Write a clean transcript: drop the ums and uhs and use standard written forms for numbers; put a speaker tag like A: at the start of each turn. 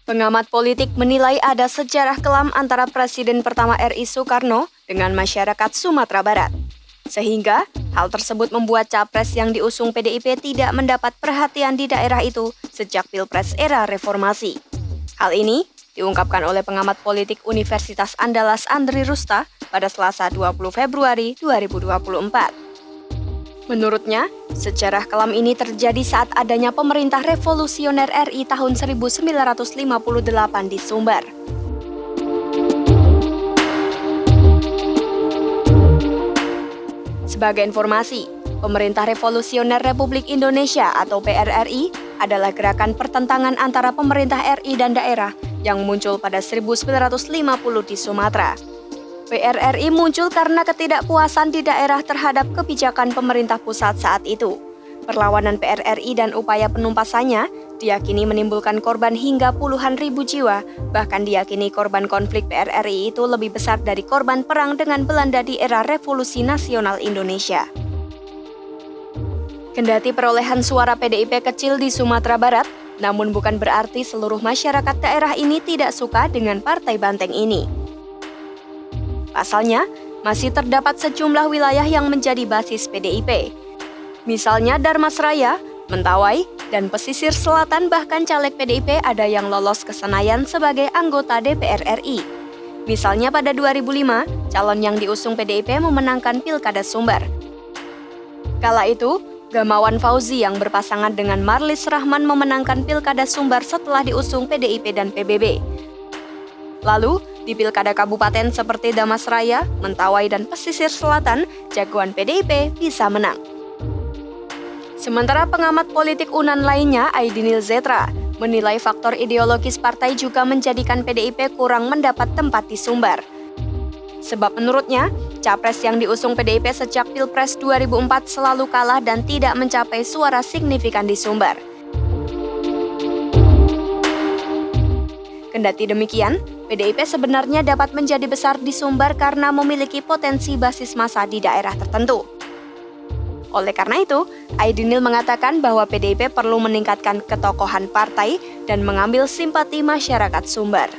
A: Pengamat politik menilai ada sejarah kelam antara Presiden pertama RI Soekarno dengan masyarakat Sumatera Barat. Sehingga hal tersebut membuat capres yang diusung PDIP tidak mendapat perhatian di daerah itu sejak Pilpres era reformasi. Hal ini diungkapkan oleh pengamat politik Universitas Andalas Andri Rusta pada Selasa 20 Februari 2024. Menurutnya, sejarah kelam ini terjadi saat adanya pemerintah revolusioner RI tahun 1958 di Sumbar. Sebagai informasi, Pemerintah Revolusioner Republik Indonesia atau PRRI adalah gerakan pertentangan antara pemerintah RI dan daerah yang muncul pada 1950 di Sumatera. PRRI muncul karena ketidakpuasan di daerah terhadap kebijakan pemerintah pusat saat itu. Perlawanan PRRI dan upaya penumpasannya diyakini menimbulkan korban hingga puluhan ribu jiwa, bahkan diyakini korban konflik PRRI itu lebih besar dari korban perang dengan Belanda di era Revolusi Nasional Indonesia. Kendati perolehan suara PDIP kecil di Sumatera Barat, namun bukan berarti seluruh masyarakat daerah ini tidak suka dengan partai banteng ini. Pasalnya, masih terdapat sejumlah wilayah yang menjadi basis PDIP. Misalnya Darmasraya, Mentawai, dan pesisir selatan bahkan caleg PDIP ada yang lolos ke Senayan sebagai anggota DPR RI. Misalnya pada 2005, calon yang diusung PDIP memenangkan Pilkada Sumbar. Kala itu, Gamawan Fauzi yang berpasangan dengan Marlis Rahman memenangkan Pilkada Sumbar setelah diusung PDIP dan PBB. Lalu, di pilkada kabupaten seperti Damasraya, Mentawai, dan pesisir selatan, jagoan PDIP bisa menang. Sementara pengamat politik UNAN lainnya, Aidinil Zetra, menilai faktor ideologis partai juga menjadikan PDIP kurang mendapat tempat di Sumbar. Sebab menurutnya, capres yang diusung PDIP sejak Pilpres 2004 selalu kalah dan tidak mencapai suara signifikan di Sumbar. Kendati demikian, PDIP sebenarnya dapat menjadi besar di Sumbar karena memiliki potensi basis massa di daerah tertentu. Oleh karena itu, Aidinil mengatakan bahwa PDIP perlu meningkatkan ketokohan partai dan mengambil simpati masyarakat Sumbar.